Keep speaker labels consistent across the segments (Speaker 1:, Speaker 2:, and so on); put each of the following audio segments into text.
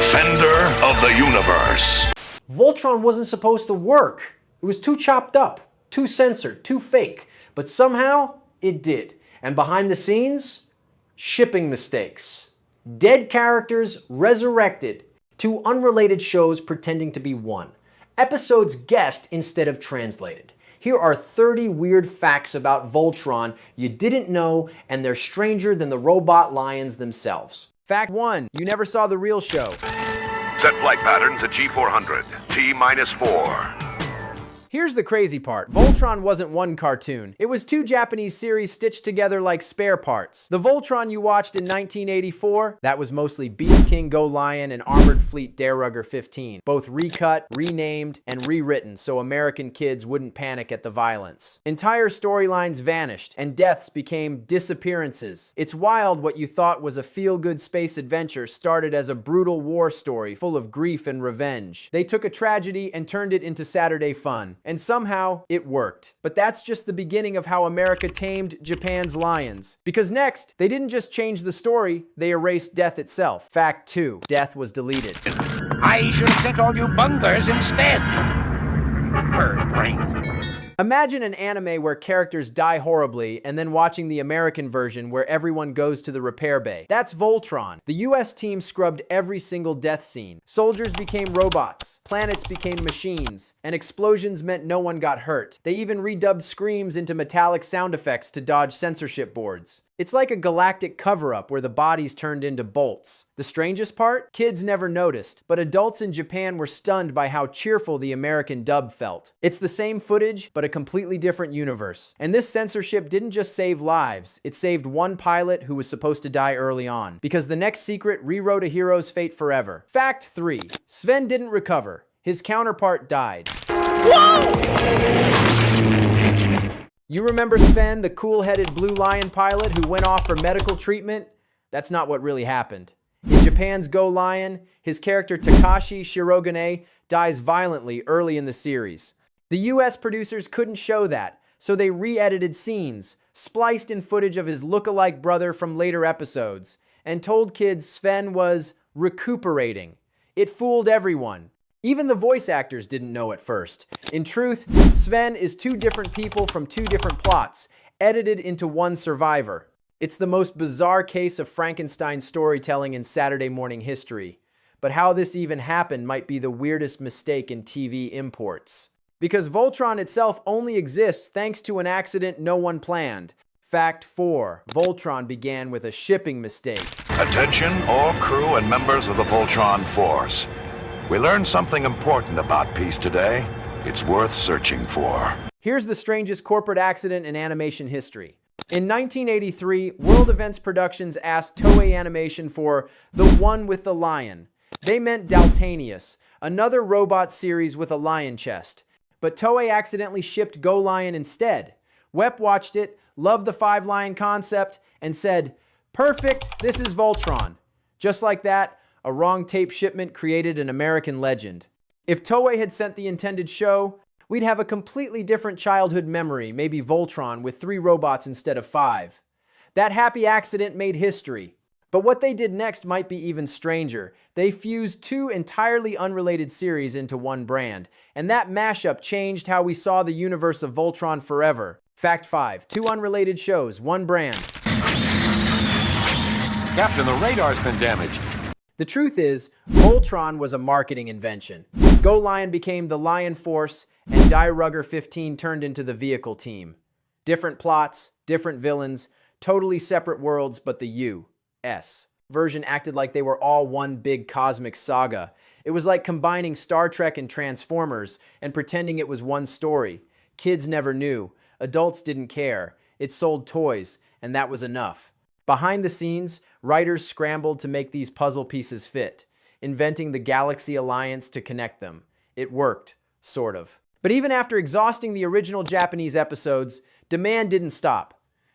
Speaker 1: defender of the universe.
Speaker 2: Voltron wasn't supposed to work. It was too chopped up, too censored, too fake. But somehow, it did. And behind the scenes, shipping mistakes. Dead characters resurrected. Two unrelated shows pretending to be one. Episodes guessed instead of translated. Here are 30 weird facts about Voltron you didn't know, and they're stranger than the robot lions themselves. Fact 1. You never saw the real show.
Speaker 1: Set flight patterns at G400. T-4.
Speaker 2: Here's the crazy part. Voltron wasn't one cartoon. It was two Japanese series stitched together like spare parts. The Voltron you watched in 1984, that was mostly Beast King Go Lion and Armored Fleet Dairugger 15. Both recut, renamed, and rewritten so American kids wouldn't panic at the violence. Entire storylines vanished, and deaths became disappearances. It's wild what you thought was a feel-good space adventure started as a brutal war story full of grief and revenge. They took a tragedy and turned it into Saturday fun. And somehow, it worked. But that's just the beginning of how America tamed Japan's lions. Because next, they didn't just change the story, they erased death itself. Fact 2. Death was deleted.
Speaker 3: I should have sent all you bunglers instead. Bird brain.
Speaker 2: Imagine an anime where characters die horribly and then watching the American version where everyone goes to the repair bay. That's Voltron. The US team scrubbed every single death scene. Soldiers became robots, planets became machines, and explosions meant no one got hurt. They even redubbed screams into metallic sound effects to dodge censorship boards. It's like a galactic cover-up where the bodies turned into bolts. The strangest part? Kids never noticed, but adults in Japan were stunned by how cheerful the American dub felt. It's the same footage, but a completely different universe. And this censorship didn't just save lives, it saved one pilot who was supposed to die early on, because the next secret rewrote a hero's fate forever. Fact 3. Sven didn't recover. His counterpart died.
Speaker 3: Whoa!
Speaker 2: You remember Sven, the cool-headed Blue Lion pilot who went off for medical treatment? That's not what really happened. In Japan's Go Lion, his character Takashi Shirogane dies violently early in the series. The US producers couldn't show that, so they re-edited scenes, spliced in footage of his look-alike brother from later episodes, and told kids Sven was recuperating. It fooled everyone. Even the voice actors didn't know at first. In truth, Sven is two different people from two different plots, edited into one survivor. It's the most bizarre case of Frankenstein storytelling in Saturday morning history. But how this even happened might be the weirdest mistake in TV imports. Because Voltron itself only exists thanks to an accident no one planned. Fact 4. Voltron began with a shipping mistake.
Speaker 1: Attention all crew and members of the Voltron Force. We learned something important about peace today. It's worth searching for.
Speaker 2: Here's the strangest corporate accident in animation history. In 1983, World Events Productions asked Toei Animation for The One with the Lion. They meant Daltanius, another robot series with a lion chest. But Toei accidentally shipped Go Lion instead. Wep watched it, loved the 5-lion concept, and said, "Perfect, this is Voltron." Just like that, a wrong tape shipment created an American legend. If Toei had sent the intended show, we'd have a completely different childhood memory, maybe Voltron with 3 robots instead of 5. That happy accident made history. But what they did next might be even stranger. They fused 2 entirely unrelated series into one brand, and that mashup changed how we saw the universe of Voltron forever. Fact 5. 2 unrelated shows, one brand.
Speaker 3: Captain, the radar's been damaged.
Speaker 2: The truth is, Voltron was a marketing invention. Go Lion became the Lion Force, and Dairugger 15 turned into the vehicle team. Different plots, different villains, totally separate worlds, but the U.S. version acted like they were all one big cosmic saga. It was like combining Star Trek and Transformers and pretending it was one story. Kids never knew. Adults didn't care. It sold toys, and that was enough. Behind the scenes, writers scrambled to make these puzzle pieces fit, inventing the Galaxy Alliance to connect them. It worked, sort of. But even after exhausting the original Japanese episodes, demand didn't stop.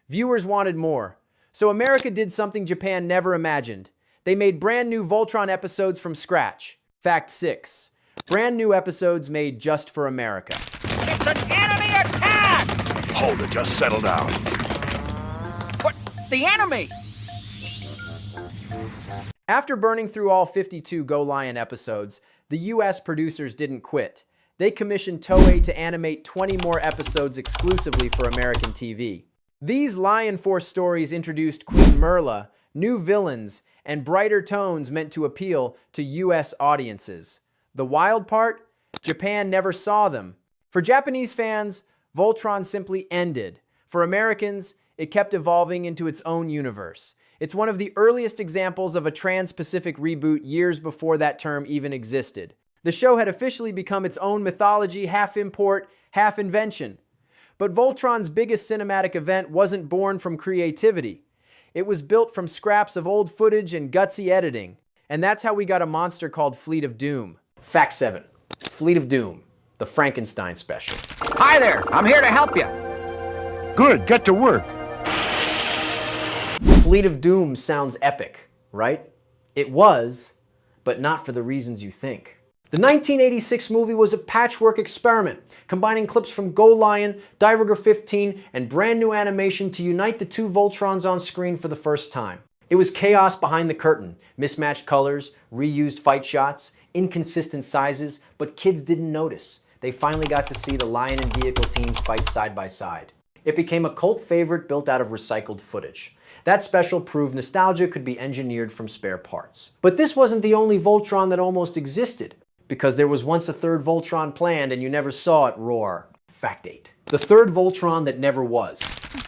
Speaker 2: Viewers wanted more. So America did something Japan never imagined. They made brand new Voltron episodes from scratch. Fact 6. Brand new episodes made just for America.
Speaker 3: It's an enemy attack!
Speaker 1: Hold it, just settle down.
Speaker 3: What? The enemy?
Speaker 2: After burning through all 52 Go Lion episodes, the US producers didn't quit. They commissioned Toei to animate 20 more episodes exclusively for American TV. These Lion Force stories introduced Queen Merla, new villains, and brighter tones meant to appeal to US audiences. The wild part? Japan never saw them. For Japanese fans, Voltron simply ended. For Americans, it kept evolving into its own universe. It's one of the earliest examples of a trans-Pacific reboot years before that term even existed. The show had officially become its own mythology, half import, half invention. But Voltron's biggest cinematic event wasn't born from creativity. It was built from scraps of old footage and gutsy editing. And that's how we got a monster called Fleet of Doom. Fact 7. Fleet of Doom, the Frankenstein special.
Speaker 3: Hi there, I'm here to help you. Good, get to work.
Speaker 2: Fleet of Doom sounds epic, right? It was, but not for the reasons you think. The 1986 movie was a patchwork experiment, combining clips from Go Lion, Director 15, and brand new animation to unite the two Voltrons on screen for the first time. It was chaos behind the curtain, mismatched colors, reused fight shots, inconsistent sizes, but kids didn't notice. They finally got to see the Lion and vehicle teams fight side by side. It became a cult favorite built out of recycled footage. That special proved nostalgia could be engineered from spare parts. But this wasn't the only Voltron that almost existed, because there was once a third Voltron planned and you never saw it roar. Fact 8. The third Voltron that never was.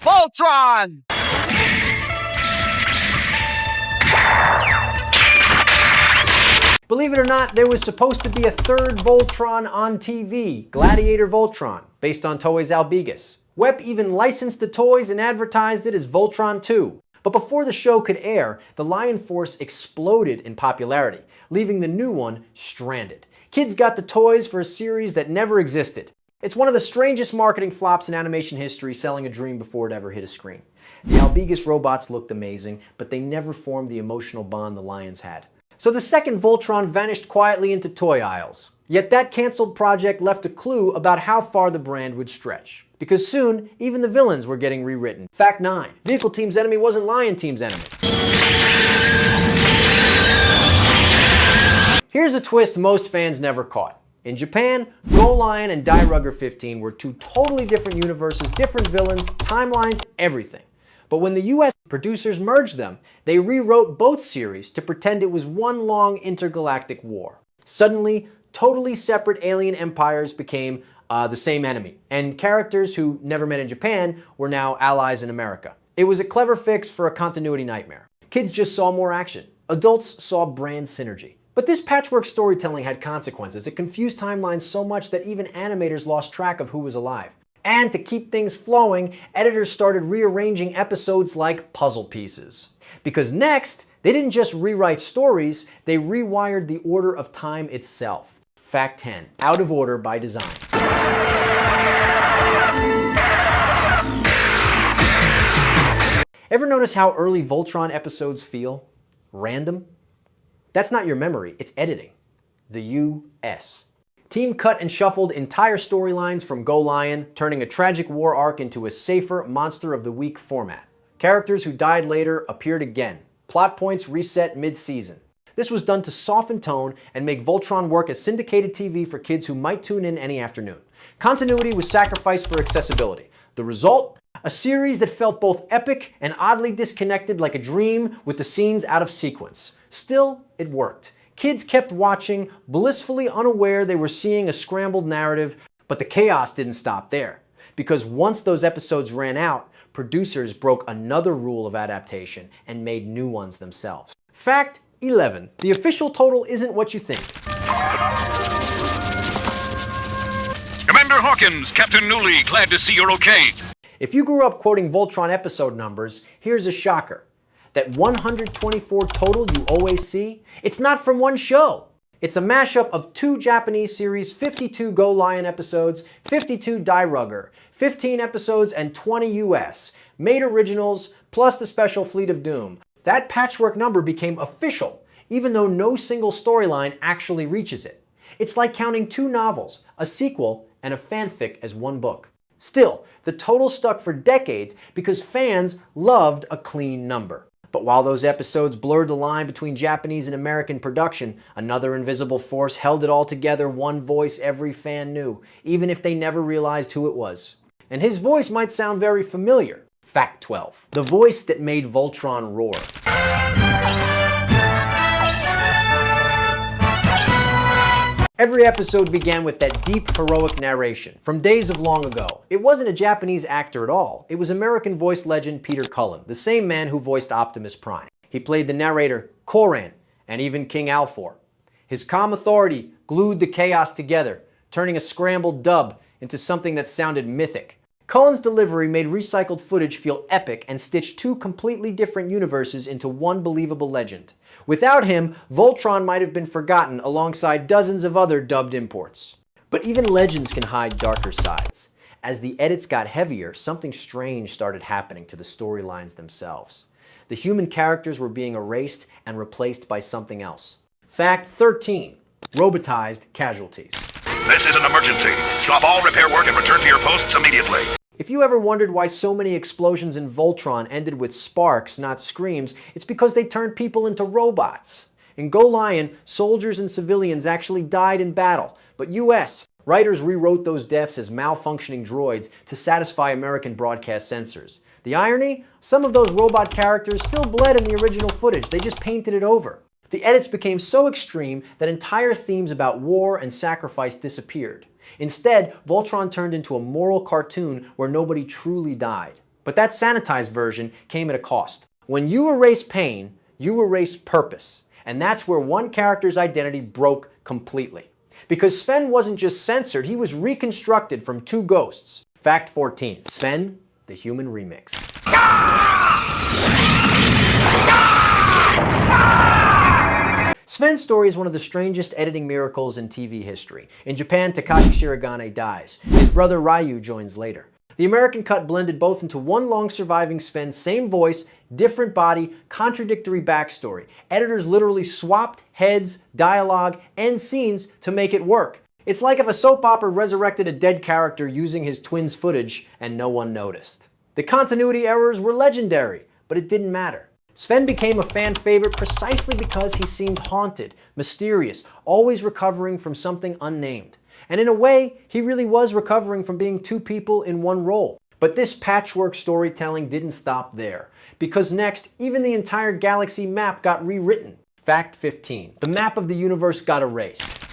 Speaker 3: Voltron!
Speaker 2: Believe it or not, there was supposed to be a third Voltron on TV, Gladiator Voltron, based on Toei's Albigus. Wep even licensed the toys and advertised it as Voltron 2. But before the show could air, the Lion Force exploded in popularity, leaving the new one stranded. Kids got the toys for a series that never existed. It's one of the strangest marketing flops in animation history, selling a dream before it ever hit a screen. The Albigus robots looked amazing, but they never formed the emotional bond the Lions had. So the second Voltron vanished quietly into toy aisles. Yet that canceled project left a clue about how far the brand would stretch. Because soon, even the villains were getting rewritten. Fact 9. Vehicle Team's enemy wasn't Lion Team's enemy. Here's a twist most fans never caught. In Japan, Go Lion and Director 15 were two totally different universes, different villains, timelines, everything. But when the US producers merged them, they rewrote both series to pretend it was one long intergalactic war. Suddenly, totally separate alien empires became the same enemy, and characters who never met in Japan were now allies in America. It was a clever fix for a continuity nightmare. Kids just saw more action. Adults saw brand synergy. But this patchwork storytelling had consequences. It confused timelines so much that even animators lost track of who was alive. And to keep things flowing, editors started rearranging episodes like puzzle pieces. Because next, they didn't just rewrite stories, they rewired the order of time itself. Fact 10. Out of order by design. Ever notice how early Voltron episodes feel? Random? That's not your memory, it's editing. The US. Team cut and shuffled entire storylines from Go Lion, turning a tragic war arc into a safer Monster of the Week format. Characters who died later appeared again. Plot points reset mid-season. This was done to soften tone and make Voltron work as syndicated TV for kids who might tune in any afternoon. Continuity was sacrificed for accessibility. The result? A series that felt both epic and oddly disconnected, like a dream with the scenes out of sequence. Still, it worked. Kids kept watching, blissfully unaware they were seeing a scrambled narrative, but the chaos didn't stop there. Because once those episodes ran out, producers broke another rule of adaptation and made new ones themselves. Fact 11. The official total isn't what you think.
Speaker 4: Commander Hawkins, Captain Newley, glad to see you're okay.
Speaker 2: If you grew up quoting Voltron episode numbers, here's a shocker. That 124 total you always see, it's not from one show. It's a mashup of 2 Japanese series, 52 Go Lion episodes, 52 Director, 15 episodes, and 20 US. Made originals, plus the special Fleet of Doom. That patchwork number became official, even though no single storyline actually reaches it. It's like counting 2 novels, a sequel, and a fanfic as one book. Still, the total stuck for decades because fans loved a clean number. But while those episodes blurred the line between Japanese and American production, another invisible force held it all together, one voice every fan knew, even if they never realized who it was. And his voice might sound very familiar. Fact 12. The voice that made Voltron roar. Every episode began with that deep, heroic narration from days of long ago. It wasn't a Japanese actor at all. It was American voice legend Peter Cullen, the same man who voiced Optimus Prime. He played the narrator Koran and even King Alfor. His calm authority glued the chaos together, turning a scrambled dub into something that sounded mythic. Cullen's delivery made recycled footage feel epic and stitched two completely different universes into one believable legend. Without him, Voltron might have been forgotten alongside dozens of other dubbed imports. But even legends can hide darker sides. As the edits got heavier, something strange started happening to the storylines themselves. The human characters were being erased and replaced by something else. Fact 13. Robotized casualties.
Speaker 4: This is an emergency. Stop all repair work and return to your posts immediately.
Speaker 2: If you ever wondered why so many explosions in Voltron ended with sparks, not screams, it's because they turned people into robots. In Go Lion, soldiers and civilians actually died in battle, but US writers rewrote those deaths as malfunctioning droids to satisfy American broadcast censors. The irony? Some of those robot characters still bled in the original footage, they just painted it over. The edits became so extreme that entire themes about war and sacrifice disappeared. Instead, Voltron turned into a moral cartoon where nobody truly died. But that sanitized version came at a cost. When you erase pain, you erase purpose. And that's where one character's identity broke completely. Because Sven wasn't just censored, he was reconstructed from two ghosts. Fact 14. Sven, the human remix. Sven's story is one of the strangest editing miracles in TV history. In Japan, Takashi Shirogane dies. His brother Ryu joins later. The American cut blended both into one long surviving Sven, same voice, different body, contradictory backstory. Editors literally swapped heads, dialogue, and scenes to make it work. It's like if a soap opera resurrected a dead character using his twins' footage and no one noticed. The continuity errors were legendary, but it didn't matter. Sven became a fan favorite precisely because he seemed haunted, mysterious, always recovering from something unnamed. And in a way, he really was recovering from being two people in one role. But this patchwork storytelling didn't stop there, because next, even the entire galaxy map got rewritten. Fact 15. The map of the universe got erased.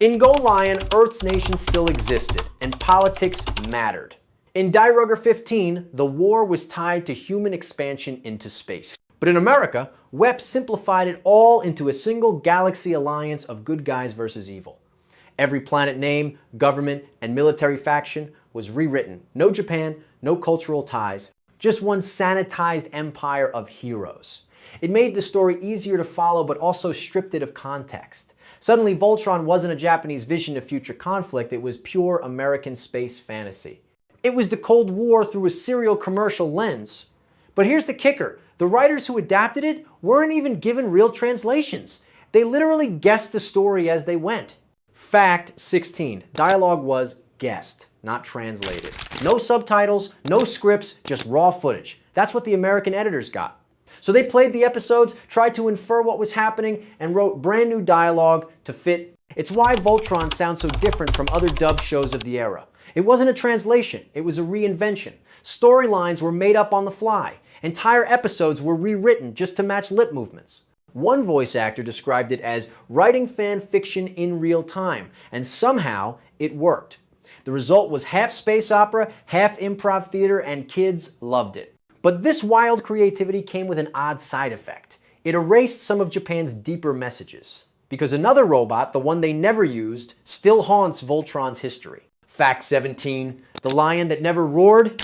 Speaker 2: In Go Lion, Earth's nation still existed, and politics mattered. In Die Rugger 15, the war was tied to human expansion into space. But in America, WEP simplified it all into a single galaxy alliance of good guys versus evil. Every planet name, government, and military faction was rewritten. No Japan, no cultural ties, just one sanitized empire of heroes. It made the story easier to follow, but also stripped it of context. Suddenly, Voltron wasn't a Japanese vision of future conflict, it was pure American space fantasy. It was the Cold War through a serial commercial lens. But here's the kicker. The writers who adapted it weren't even given real translations. They literally guessed the story as they went. Fact 16. Dialogue was guessed, not translated. No subtitles, no scripts, just raw footage. That's what the American editors got. So they played the episodes, tried to infer what was happening, and wrote brand new dialogue to fit. It's why Voltron sounds so different from other dubbed shows of the era. It wasn't a translation, it was a reinvention. Storylines were made up on the fly. Entire episodes were rewritten just to match lip movements. One voice actor described it as writing fan fiction in real time, and somehow it worked. The result was half space opera, half improv theater, and kids loved it. But this wild creativity came with an odd side effect. It erased some of Japan's deeper messages. Because another robot, the one they never used, still haunts Voltron's history. Fact 17. The lion that never roared.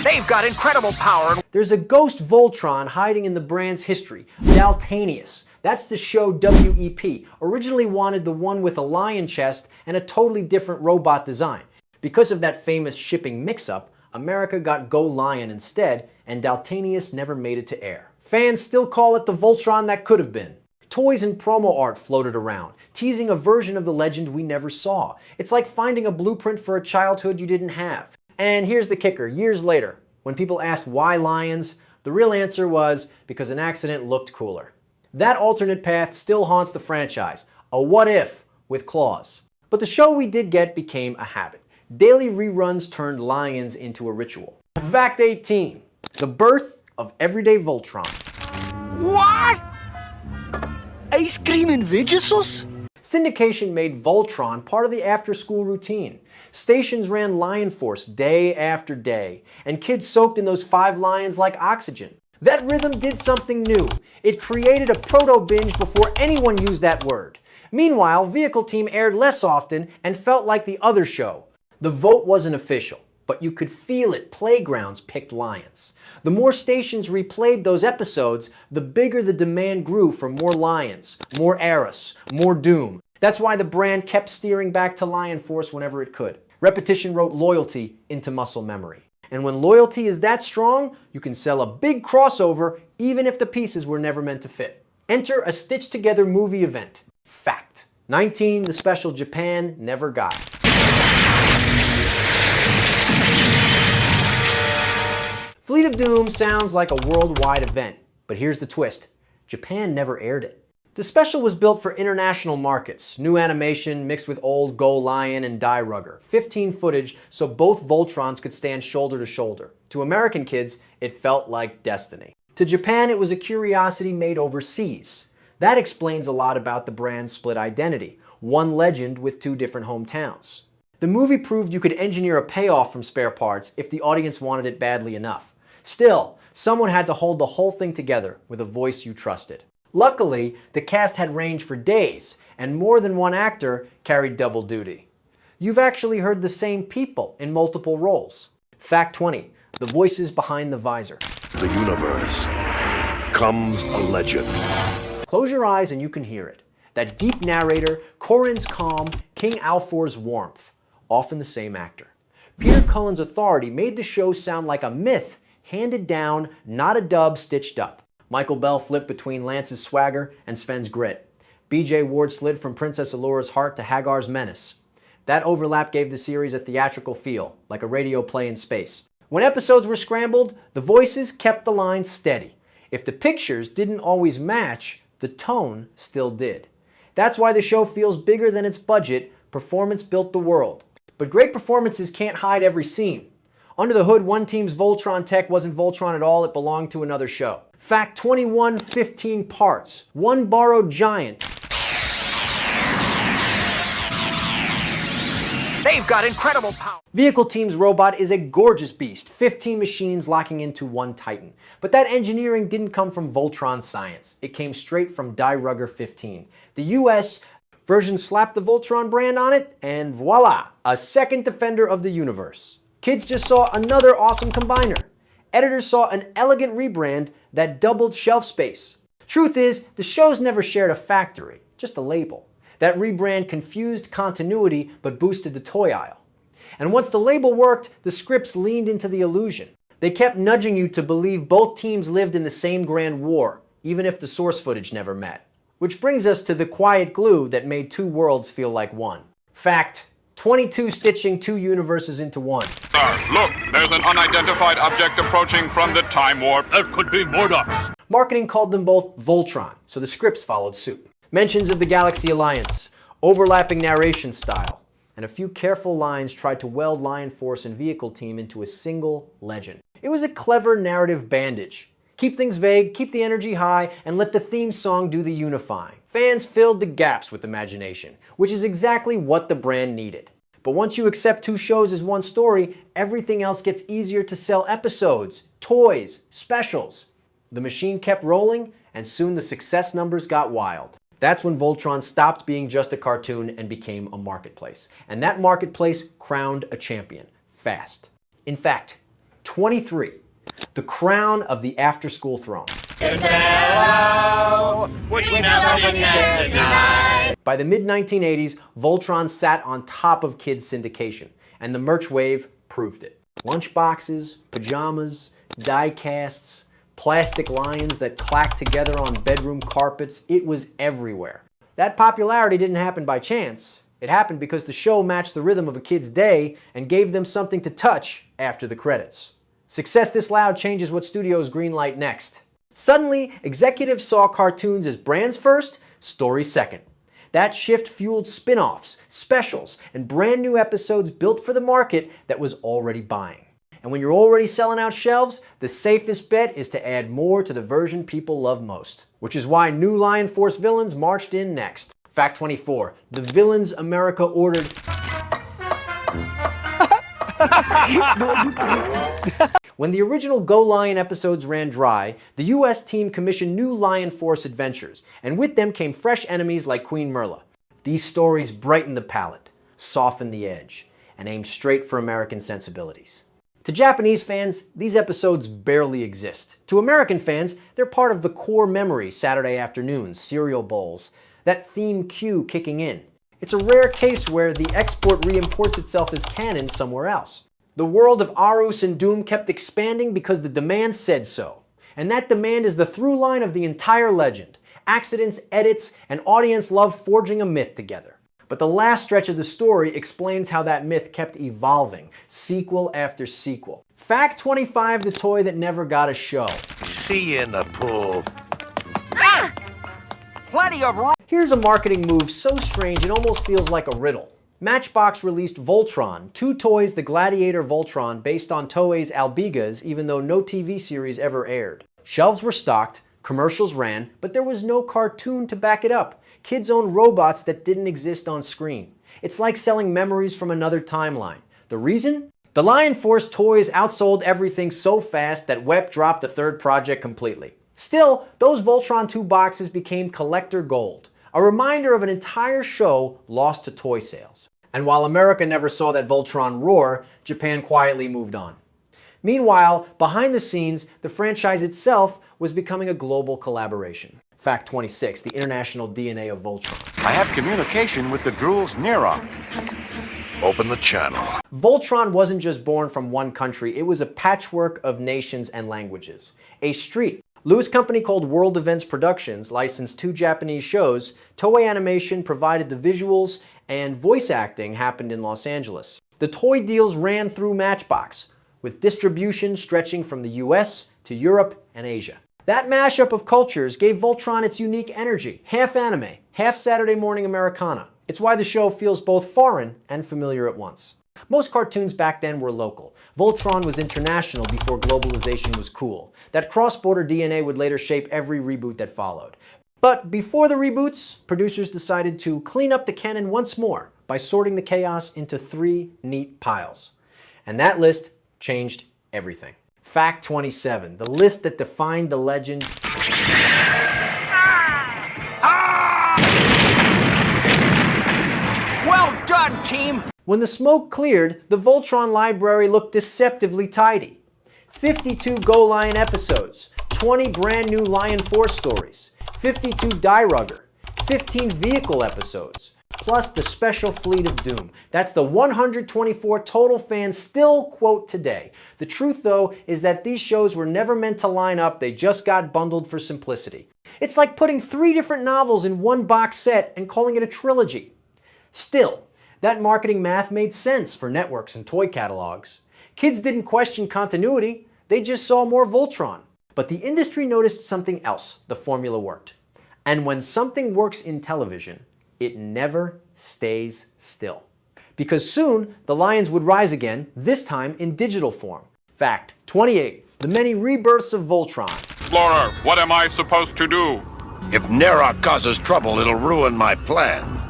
Speaker 3: They've got incredible power.
Speaker 2: There's a ghost Voltron hiding in the brand's history, Daltanius. That's the show WEP originally wanted, the one with a lion chest and a totally different robot design. Because of that famous shipping mix-up, America got Go Lion instead, and Daltanius never made it to air. Fans still call it the Voltron that could have been. Toys and promo art floated around, teasing a version of the legend we never saw. It's like finding a blueprint for a childhood you didn't have. And here's the kicker, years later, when people asked why lions, the real answer was because an accident looked cooler. That alternate path still haunts the franchise, a what if with claws. But the show we did get became a habit. Daily reruns turned lions into a ritual. Fact 18, the birth of everyday Voltron.
Speaker 5: What? Ice cream and Vigisos?
Speaker 2: Syndication made Voltron part of the after-school routine. Stations ran Lion Force day after day, and kids soaked in those 5 lions like oxygen. That rhythm did something new. It created a proto-binge before anyone used that word. Meanwhile, Vehicle Team aired less often and felt like the other show. The vote wasn't official, but you could feel it. Playgrounds picked lions. The more stations replayed those episodes, the bigger the demand grew for more lions, more Eris, more Doom. That's why the brand kept steering back to Lion Force whenever it could. Repetition wrote loyalty into muscle memory. And when loyalty is that strong, you can sell a big crossover even if the pieces were never meant to fit. Enter a stitched-together movie event. Fact. 19, the special Japan never got. Fleet of Doom sounds like a worldwide event, but here's the twist. Japan never aired it. The special was built for international markets. New animation mixed with old Go Lion and Die Rugger. 15 footage so both Voltrons could stand shoulder to shoulder. To American kids, it felt like destiny. To Japan, it was a curiosity made overseas. That explains a lot about the brand's split identity. One legend with 2 different hometowns. The movie proved you could engineer a payoff from spare parts if the audience wanted it badly enough. Still, someone had to hold the whole thing together with a voice you trusted. Luckily, the cast had range for days, and more than one actor carried double duty. You've actually heard the same people in multiple roles. Fact 20, the voices behind the visor.
Speaker 1: The universe comes a legend.
Speaker 2: Close your eyes and you can hear it. That deep narrator, Corrin's calm, King Alfor's warmth. Often the same actor. Peter Cullen's authority made the show sound like a myth handed down, not a dub stitched up. Michael Bell flipped between Lance's swagger and Sven's grit. B.J. Ward slid from Princess Allura's heart to Hagar's menace. That overlap gave the series a theatrical feel, like a radio play in space. When episodes were scrambled, the voices kept the lines steady. If the pictures didn't always match, the tone still did. That's why the show feels bigger than its budget. Performance built the world. But great performances can't hide every scene. Under the hood, one team's Voltron tech wasn't Voltron at all, it belonged to another show. Fact 21, 15 parts. One borrowed giant.
Speaker 3: They've got incredible power.
Speaker 2: Vehicle Team's robot is a gorgeous beast, 15 machines locking into one titan. But that engineering didn't come from Voltron science. It came straight from Die Rugger 15. The US version slapped the Voltron brand on it, and voila, a second defender of the universe. Kids just saw another awesome combiner. Editors saw an elegant rebrand that doubled shelf space. Truth is, the shows never shared a factory, just a label. That rebrand confused continuity but boosted the toy aisle. And once the label worked, the scripts leaned into the illusion. They kept nudging you to believe both teams lived in the same grand war, even if the source footage never met. Which brings us to the quiet glue that made 2 worlds feel like one. Fact, 22 stitching 2 universes into one.
Speaker 4: Sir, look, there's an unidentified object approaching from the time warp. There could be more ducks.
Speaker 2: Marketing called them both Voltron, so the scripts followed suit. Mentions of the Galaxy Alliance, overlapping narration style, and a few careful lines tried to weld Lion Force and Vehicle Team into a single legend. It was a clever narrative bandage. Keep things vague, keep the energy high, and let the theme song do the unifying. Fans filled the gaps with imagination, which is exactly what the brand needed. But once you accept 2 shows as one story, everything else gets easier to sell episodes, toys, specials. The machine kept rolling, and soon the success numbers got wild. That's when Voltron stopped being just a cartoon and became a marketplace. And that marketplace crowned a champion, fast. In fact, 23. The crown of the after-school throne.
Speaker 3: Which nobody can deny.
Speaker 2: By the mid-1980s, Voltron sat on top of kids' syndication, and the merch wave proved it. Lunchboxes, pajamas, die casts, Plastic lions that clacked together on bedroom carpets, it was everywhere. That popularity didn't happen by chance. It happened because the show matched the rhythm of a kid's day and gave them something to touch after the credits. Success this loud changes what studios greenlight next. Suddenly, executives saw cartoons as brands first, stories second. That shift fueled spin-offs, specials, and brand new episodes built for the market that was already buying. And when you're already selling out shelves, the safest bet is to add more to the version people love most. Which is why new Lion Force villains marched in next. Fact 24. The villains America ordered... When the original Go Lion episodes ran dry, the US team commissioned new Lion Force adventures, and with them came fresh enemies like Queen Merla. These stories brightened the palette, softened the edge, and aimed straight for American sensibilities. To Japanese fans, these episodes barely exist. To American fans, they're part of the core memory Saturday afternoons, cereal bowls, that theme cue kicking in. It's a rare case where the export re-imports itself as canon somewhere else. The world of Arus and Doom kept expanding because the demand said so. And that demand is the through line of the entire legend. Accidents, edits, and audience love forging a myth together. But the last stretch of the story explains how that myth kept evolving, sequel after sequel. Fact 25, the toy that never got a show.
Speaker 3: See you in the pool.
Speaker 5: Plenty of room.
Speaker 2: Here's a marketing move so strange it almost feels like a riddle. Matchbox released Voltron, two toys the Gladiator Voltron based on Toei's Albigas, even though no TV series ever aired. Shelves were stocked, commercials ran, but there was no cartoon to back it up. Kids owned robots that didn't exist on screen. It's like selling memories from another timeline. The reason? The Lion Force toys outsold everything so fast that WEP dropped the third project completely. Still, those Voltron 2 boxes became collector gold, a reminder of an entire show lost to toy sales. And while America never saw that Voltron roar, Japan quietly moved on. Meanwhile, behind the scenes, the franchise itself was becoming a global collaboration. Fact 26, the international DNA of Voltron.
Speaker 3: I have communication with the Drool's Neuron.
Speaker 1: Open the channel.
Speaker 2: Voltron wasn't just born from one country, it was a patchwork of nations and languages. A street. Lewis Company called World Events Productions licensed 2 Japanese shows, Toei Animation provided the visuals, and voice acting happened in Los Angeles. The toy deals ran through Matchbox, with distribution stretching from the US to Europe and Asia. That mashup of cultures gave Voltron its unique energy, half anime, half Saturday morning Americana. It's why the show feels both foreign and familiar at once. Most cartoons back then were local. Voltron was international before globalization was cool. That cross-border DNA would later shape every reboot that followed. But before the reboots, producers decided to clean up the canon once more by sorting the chaos into 3 neat piles. And that list changed everything. Fact 27, the list that defined the legend.
Speaker 5: Well done, team.
Speaker 2: When the smoke cleared, the Voltron library looked deceptively tidy. 52 Go Lion episodes, 20 brand new Lion Force stories, 52 Die Rugger, 15 vehicle episodes, plus the special Fleet of Doom. That's the 124 total fans still quote today. The truth, though, is that these shows were never meant to line up, they just got bundled for simplicity. It's like putting 3 different novels in one box set and calling it a trilogy. Still, that marketing math made sense for networks and toy catalogs. Kids didn't question continuity, they just saw more Voltron. But the industry noticed something else, the formula worked. And when something works in television, it never stays still. Because soon, the Lions would rise again, this time in digital form. Fact 28, the many rebirths of Voltron.
Speaker 4: Explorer, what am I supposed to do?
Speaker 3: If Nerok causes trouble, it'll ruin my plan.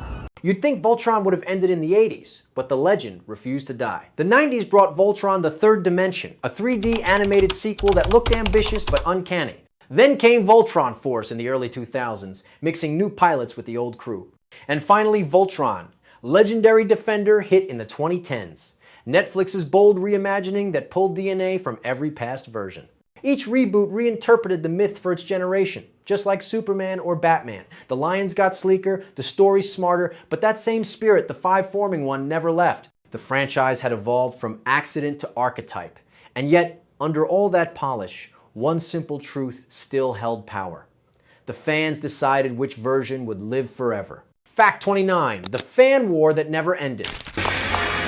Speaker 2: You'd think Voltron would have ended in the 80s, but the legend refused to die. The 90s brought Voltron the Third Dimension, a 3D animated sequel that looked ambitious but uncanny. Then came Voltron Force in the early 2000s, mixing new pilots with the old crew. And finally Voltron, legendary Defender hit in the 2010s. Netflix's bold reimagining that pulled DNA from every past version. Each reboot reinterpreted the myth for its generation. Just like Superman or Batman, the lions got sleeker, the story's smarter, but that same spirit, the 5-forming one, never left. The franchise had evolved from accident to archetype. And yet, under all that polish, one simple truth still held power. The fans decided which version would live forever. Fact 29, the fan war that never ended.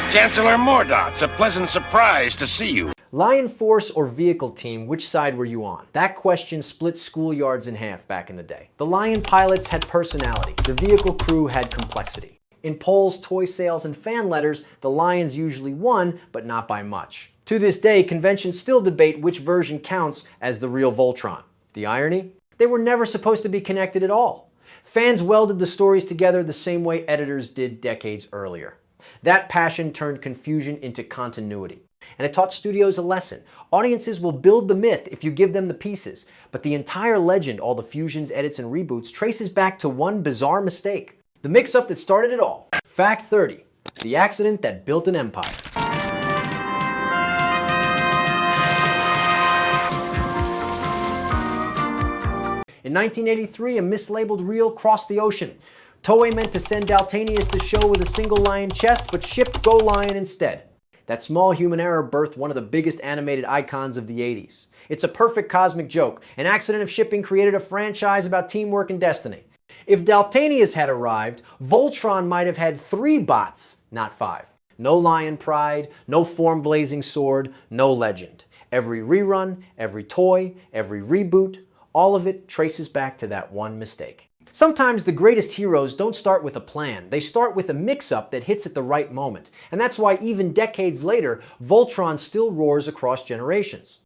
Speaker 3: Chancellor Mordaught, it's a pleasant surprise to see you.
Speaker 2: Lion Force or Vehicle Team, which side were you on? That question split schoolyards in half back in the day. The Lion pilots had personality, the vehicle crew had complexity. In polls, toy sales, and fan letters, the Lions usually won, but not by much. To this day, conventions still debate which version counts as the real Voltron. The irony? They were never supposed to be connected at all. Fans welded the stories together the same way editors did decades earlier. That passion turned confusion into continuity. And it taught studios a lesson. Audiences will build the myth if you give them the pieces, but the entire legend, all the fusions, edits, and reboots, traces back to one bizarre mistake. The mix-up that started it all. Fact 30, the accident that built an empire. In 1983, a mislabeled reel crossed the ocean. Toei meant to send Daltanius to show with a single lion chest, but shipped Go Lion instead. That small human error birthed one of the biggest animated icons of the 80s. It's a perfect cosmic joke. An accident of shipping created a franchise about teamwork and destiny. If Daltanius had arrived, Voltron might have had 3 bots, not 5. No lion pride, no form-blazing sword, no legend. Every rerun, every toy, every reboot, all of it traces back to that one mistake. Sometimes the greatest heroes don't start with a plan. They start with a mix-up that hits at the right moment. And that's why even decades later, Voltron still roars across generations.